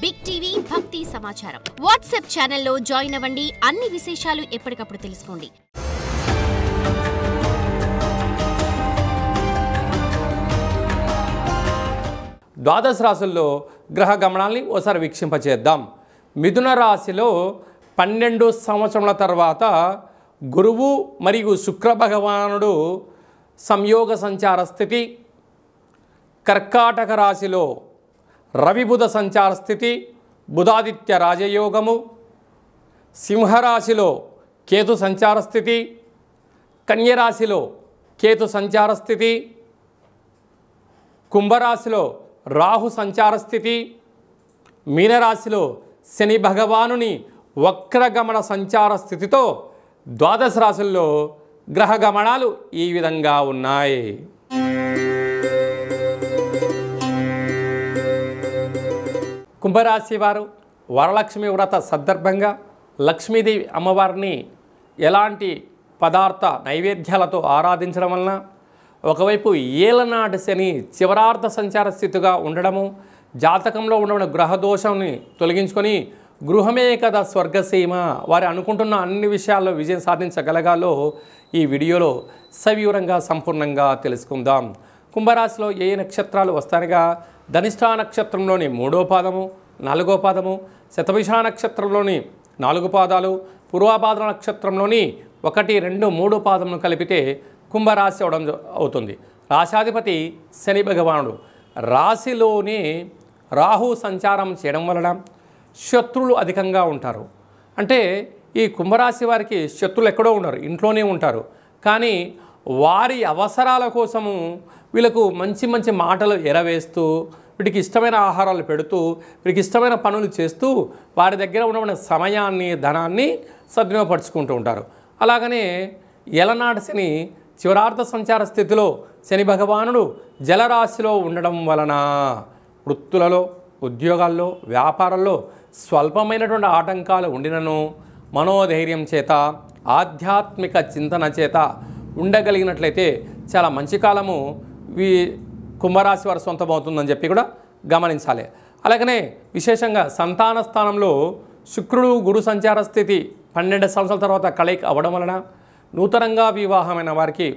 Big TV భక్తి సమాచారం WhatsApp ఛానల్లో జాయిన్ అవ్వండి. అన్ని విశేషాలు ఎప్పటికప్పుడు తెలుసుకోండి. ద్వాదశ రాశుల్లో గ్రహ గమనాల్ని ఓసారి వీక్షింపచేద్దాం. మిథున రాశిలో 12 సంవత్సరాల తర్వాత గురువు మరియు శుక్ర భగవానుడు సంయోగ సంచార స్థితి, కర్కాటక రాశిలో రవి బుధ సంచార స్థితి, బుధాదిత్య రాజయోగము, సింహరాశిలో కేతు సంచార స్థితి, కన్యరాశిలో కేతు సంచార స్థితి, కుంభరాశిలో రాహు సంచార స్థితి, మీనరాశిలో శని భగవానుని వక్రగమన సంచార స్థితితో ద్వాదశ రాశుల్లో గ్రహ గమనాలు ఈ విధంగా ఉన్నాయి. కుంభరాశి వారు వరలక్ష్మి వ్రత సందర్భంగా లక్ష్మీదేవి అమ్మవారిని ఎలాంటి పదార్థ నైవేద్యాలతో ఆరాధించడం వలన ఒకవైపు ఏలనాటి శని చివరార్థ సంచార స్థితిగా ఉండడము, జాతకంలో ఉన్న గ్రహదోషాన్ని తొలగించుకొని గృహమే కదా స్వర్గసీమ, వారు అనుకుంటున్న అన్ని విషయాల్లో విజయం సాధించగలగాలో ఈ వీడియోలో సవివరంగా సంపూర్ణంగా తెలుసుకుందాం. కుంభరాశిలో ఏ నక్షత్రాలు వస్తాయనగా ధనిష్ఠా నక్షత్రంలోని 3వ పాదము, 4వ పాదము, శతభిష నక్షత్రంలోని 4 పాదాలు, పూర్వభాద్ర నక్షత్రంలోని 1, 2, 3 పాదములను కలిపితే కుంభరాశి అవడం అవుతుంది. రాశాధిపతి శని భగవానుడు రాశిలోనే రాహు సంచారం చేయడం వలన శత్రువులు అధికంగా ఉంటారు. అంటే ఈ కుంభరాశి వారికి శత్రువులు ఎక్కడో ఉండరు, ఇంట్లోనే ఉంటారు. కానీ వారి అవసరాల కోసము వీళ్ళకు మంచి మంచి మాటలు ఎరవేస్తూ, వీటికి ఇష్టమైన ఆహారాలు పెడుతూ, వీరికి ఇష్టమైన పనులు చేస్తూ వారి దగ్గర ఉన్న సమయాన్ని, ధనాన్ని సద్వినియోగపరుచుకుంటూ ఉంటారు. అలాగనే ఎలనాటి శని చివరార్థ సంచార స్థితిలో శని భగవానుడు జలరాశిలో ఉండడం వలన వృత్తులలో, ఉద్యోగాల్లో, వ్యాపారాల్లో స్వల్పమైనటువంటి ఆటంకాలు ఉండినను మనోధైర్యం చేత, ఆధ్యాత్మిక చింతన చేత ఉండగలిగినట్లయితే చాలా మంచి కాలము ఈ కుంభరాశి వారి సొంతమవుతుందని చెప్పి కూడా గమనించాలి. అలాగనే విశేషంగా సంతాన స్థానంలో శుక్రుడు గురు సంచార స్థితి 12 సంవత్సరాల తర్వాత కలయిక అవ్వడం వలన నూతనంగా వివాహమైన వారికి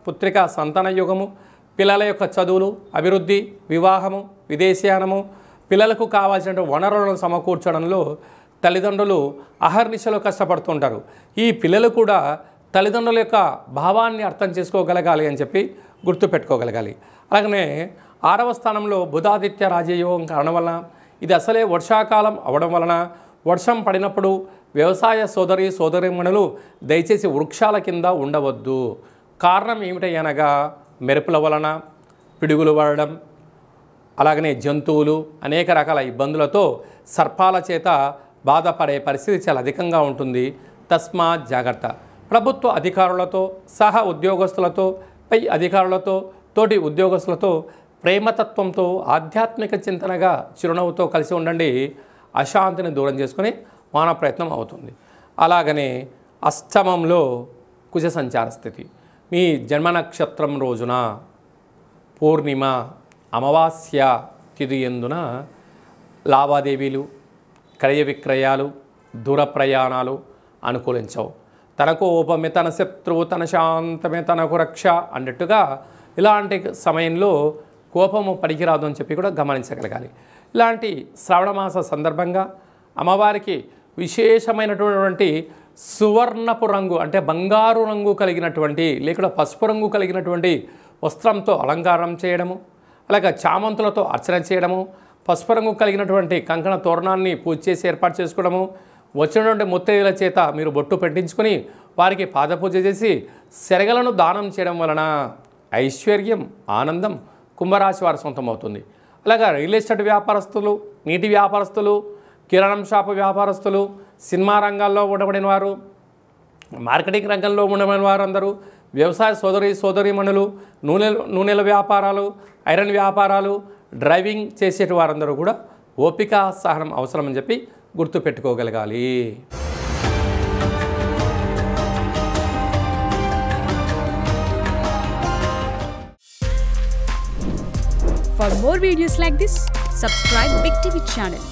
పుత్రిక సంతాన యోగము, పిల్లల యొక్క చదువులు, అభివృద్ధి, వివాహము, విదేశీయానము, పిల్లలకు కావాల్సిన వనరులను సమకూర్చడంలో తల్లిదండ్రులు అహర్నిశలో కష్టపడుతుంటారు. ఈ పిల్లలు కూడా తల్లిదండ్రుల యొక్క భావాన్ని అర్థం చేసుకోగలగాలి అని చెప్పి గుర్తుపెట్టుకోగలగాలి. అలాగనే 6వ స్థానంలో బుధాదిత్య రాజయోగం కారణం వలన ఇది అసలే వర్షాకాలం అవడం వలన వర్షం పడినప్పుడు వ్యవసాయ సోదరీమణులు దయచేసి వృక్షాల కింద ఉండవద్దు. కారణం ఏమిటనగా మెరుపుల వలన పిడుగులు పడడం, అలాగనే జంతువులు అనేక రకాల ఇబ్బందులతో సర్పాల చేత బాధపడే పరిస్థితి చాలా అధికంగా ఉంటుంది. తస్మాత్ జాగ్రత్త. ప్రభుత్వ అధికారులతో, సహ ఉద్యోగస్తులతో, పై అధికారులతో, తోటి ఉద్యోగస్తులతో ప్రేమతత్వంతో, ఆధ్యాత్మిక చింతనగా చిరునవ్వుతో కలిసి ఉండండి. అశాంతిని దూరం చేసుకుని మానవ ప్రయత్నం అవుతుంది. అలాగనే అష్టమంలో కుజ సంచార స్థితి. మీ జన్మ నక్షత్రం రోజున పూర్ణిమ, అమావాస్య తిథి యందున లావాదేవీలు, క్రయ విక్రయాలు, దూర ప్రయాణాలు అనుకూలించవు. తనకు ఉపమే తన శత్రువు, తన శాంతమే తనకు రక్ష అన్నట్టుగా ఇలాంటి సమయంలో కోపము పనికిరాదు అని చెప్పి కూడా గమనించగలగాలి. ఇలాంటి శ్రావణమాస సందర్భంగా అమ్మవారికి విశేషమైనటువంటి సువర్ణపు రంగు అంటే బంగారు రంగు కలిగినటువంటి లేకుండా పసుపు రంగు కలిగినటువంటి వస్త్రంతో అలంకారం చేయడము, అలాగే చామంతులతో అర్చన చేయడము, పసుపు రంగు కలిగినటువంటి కంకణ తోరణాన్ని పూజ చేసి ఏర్పాటు చేసుకోవడము, వచ్చినటువంటి ముత్తైదుల చేత మీరు బొట్టు పెట్టించుకొని వారికి పాదపూజ చేసి శరగలను దానం చేయడం వలన ఐశ్వర్యం, ఆనందం కుంభరాశి వారి సొంతమవుతుంది. అలాగే రియల్ ఎస్టేట్ వ్యాపారస్తులు, నీటి వ్యాపారస్తులు, కిరాణం షాపు వ్యాపారస్తులు, సినిమా రంగాల్లో ఉండబడిన వారు, మార్కెటింగ్ రంగంలో ఉండబడిన వారందరూ, వ్యవసాయ సోదరీమణులు, నూనెల వ్యాపారాలు, ఐరన్ వ్యాపారాలు, డ్రైవింగ్ చేసే వారందరూ కూడా ఓపిక, సహనం అవసరం అని చెప్పి గుర్తుపెట్టుకోగలగాలి. For more videos like this, subscribe Big TV channel.